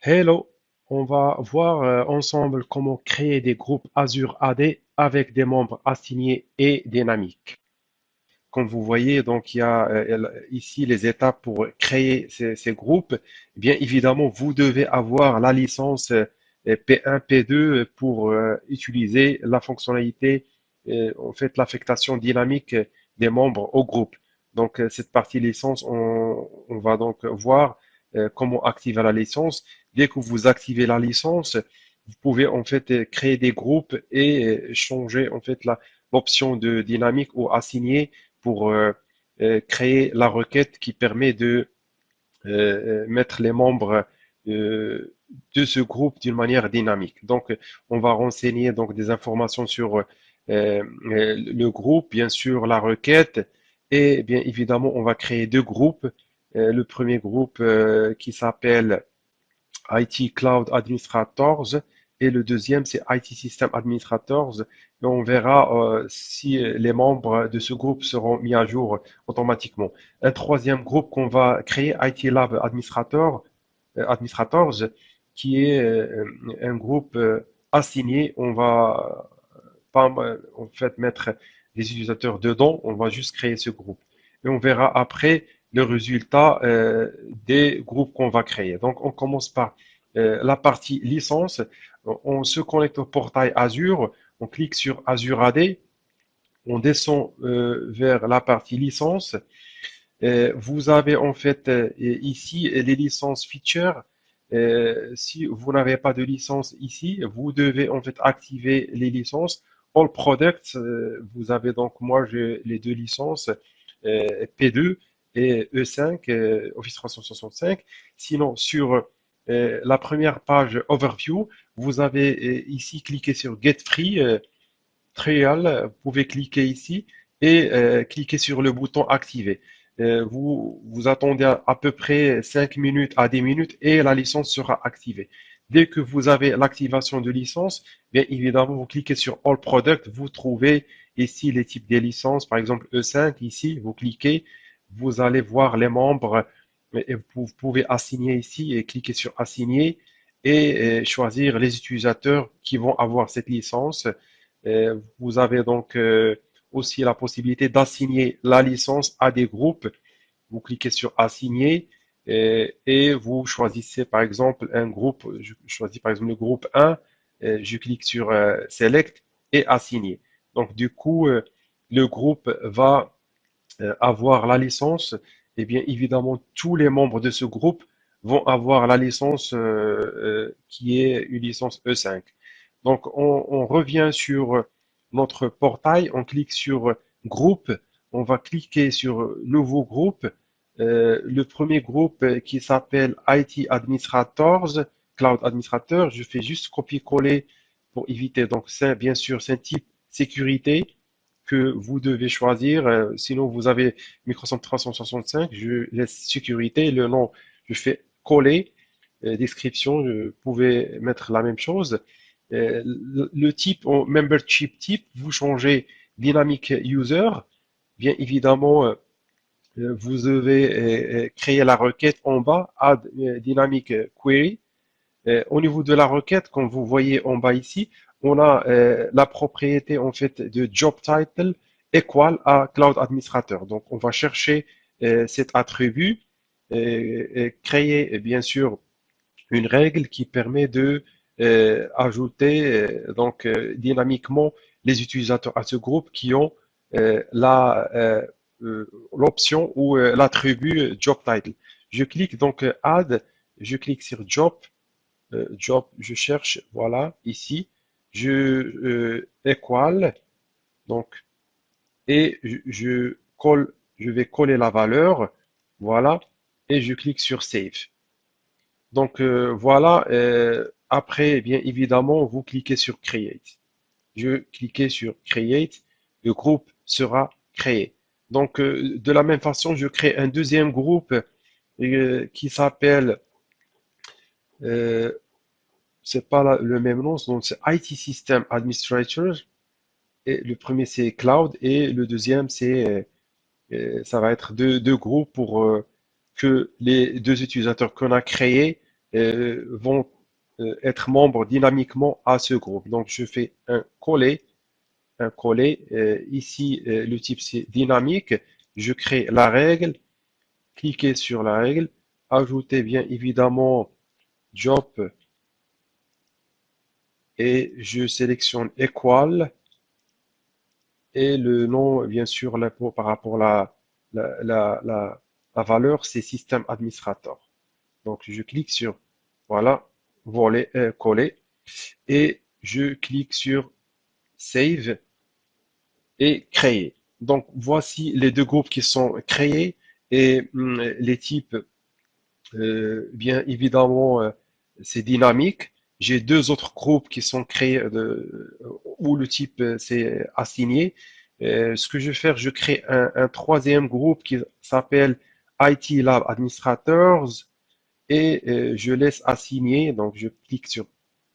Hello, on va voir ensemble comment créer des groupes Azure AD avec des membres assignés et dynamiques. Comme vous voyez, donc il y a ici les étapes pour créer ces groupes. Bien évidemment, vous devez avoir la licence P1, P2 pour utiliser la fonctionnalité, en fait, l'affectation dynamique des membres au groupe. Donc cette partie licence, on va donc voir comment activer la licence. Dès que vous activez la licence, vous pouvez en fait créer des groupes et changer en fait l'option de dynamique ou assigné pour créer la requête qui permet de mettre les membres de ce groupe d'une manière dynamique. Donc, on va renseigner donc des informations sur le groupe, bien sûr la requête, et bien évidemment, on va créer deux groupes. Le premier groupe qui s'appelle IT Cloud Administrators et le deuxième c'est IT System Administrators. Et on verra si les membres de ce groupe seront mis à jour automatiquement. Un troisième groupe qu'on va créer, IT Lab Administrators, qui est un groupe assigné. On va pas en fait mettre des utilisateurs dedans, on va juste créer ce groupe. Et on verra après le résultat des groupes qu'on va créer. Donc on commence par la partie licence. On se connecte au portail Azure, on clique sur Azure AD, on descend vers la partie licence. Vous avez en fait ici les licences feature. Si vous n'avez pas de licence ici, vous devez en fait activer les licences. All products, vous avez donc moi j'ai les deux licences P2 et E5, Office 365. Sinon sur la première page overview, vous avez ici cliqué sur Get Free Trial, vous pouvez cliquer ici et cliquer sur le bouton activer. Vous attendez à peu près 5 minutes à 10 minutes et la licence sera activée. Dès que vous avez l'activation de licence, bien évidemment, vous cliquez sur All Products, vous trouvez ici les types des licences, par exemple E5, ici, vous cliquez, vous allez voir les membres et vous pouvez assigner ici et cliquer sur assigner et choisir les utilisateurs qui vont avoir cette licence. Vous avez donc aussi la possibilité d'assigner la licence à des groupes. Vous cliquez sur assigner et vous choisissez par exemple un groupe. Je choisis par exemple le groupe 1. Je clique sur select et assigner. Donc du coup, le groupe va avoir la licence. Et bien évidemment, tous les membres de ce groupe vont avoir la licence qui est une licence E5. Donc, on revient sur notre portail, on clique sur groupe, on va cliquer sur nouveau groupe. Le premier groupe qui s'appelle IT Administrators, Cloud Administrator, je fais juste copier-coller pour éviter. Donc, c'est bien sûr, c'est un type sécurité que vous devez choisir. Sinon, vous avez Microsoft 365, je laisse sécurité, le nom, je fais coller, description, vous pouvez mettre la même chose. Le type, membership type, vous changez Dynamic User. Bien évidemment, vous devez créer la requête en bas, Add Dynamic Query. Au niveau de la requête, comme vous voyez en bas ici, on a la propriété en fait de job title equal à cloud administrateur. Donc, on va chercher cet attribut et créer bien sûr une règle qui permet de ajouter donc dynamiquement les utilisateurs à ce groupe qui ont l'option ou l'attribut job title. Je clique donc add, je clique sur job, je cherche, voilà, ici, je équal, donc, et je vais coller la valeur, voilà, et je clique sur save. Donc, voilà, après, bien évidemment, vous cliquez sur create. Je cliquais sur create, le groupe sera créé. Donc, de la même façon, je crée un deuxième groupe qui s'appelle euh, c'est pas le même nom, donc c'est IT System Administrator. Et le premier c'est Cloud et le deuxième c'est ça va être deux groupes pour que les deux utilisateurs qu'on a créés vont être membres dynamiquement à ce groupe. Donc, je fais un coller. Ici, le type c'est dynamique. Je crée la règle, cliquez sur la règle, ajoutez bien évidemment job et je sélectionne equal et le nom, bien sûr, par rapport à la valeur, c'est système administrateur. Donc, je clique sur, voilà, coller et je clique sur save et créer. Donc, voici les deux groupes qui sont créés et les types, bien évidemment, c'est dynamique. J'ai deux autres groupes qui sont créés où le type c'est assigné. Ce que je vais faire, je crée un troisième groupe qui s'appelle IT Lab Administrators et je laisse assigner. Donc, je clique sur,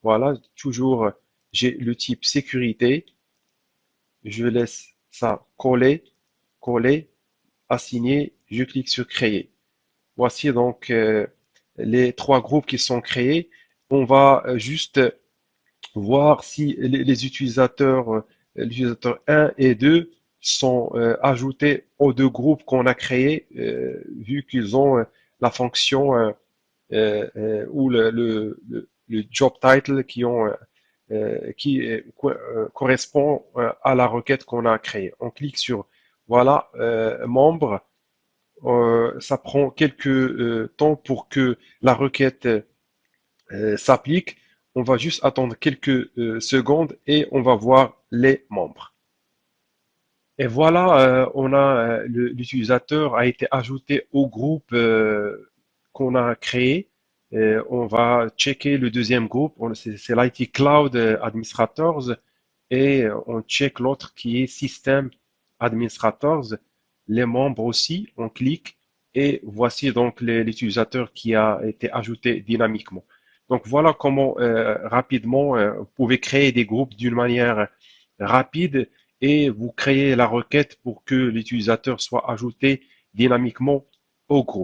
voilà, toujours, j'ai le type sécurité. Je laisse ça coller, assigner, je clique sur créer. Voici donc les trois groupes qui sont créés. On va juste voir si les utilisateurs, l'utilisateur 1 et 2 sont ajoutés aux deux groupes qu'on a créés, vu qu'ils ont la fonction ou le job title qui correspond à la requête qu'on a créée. On clique sur voilà, membre. Ça prend quelques temps pour que la requête s'applique. On va juste attendre quelques secondes et on va voir les membres. Et voilà, on a l'utilisateur a été ajouté au groupe qu'on a créé. On va checker le deuxième groupe, c'est l'IT Cloud Administrators et on check l'autre qui est System Administrators. Les membres aussi, on clique et voici donc l'utilisateur qui a été ajouté dynamiquement. Donc voilà comment rapidement vous pouvez créer des groupes d'une manière rapide et vous créez la requête pour que l'utilisateur soit ajouté dynamiquement au groupe.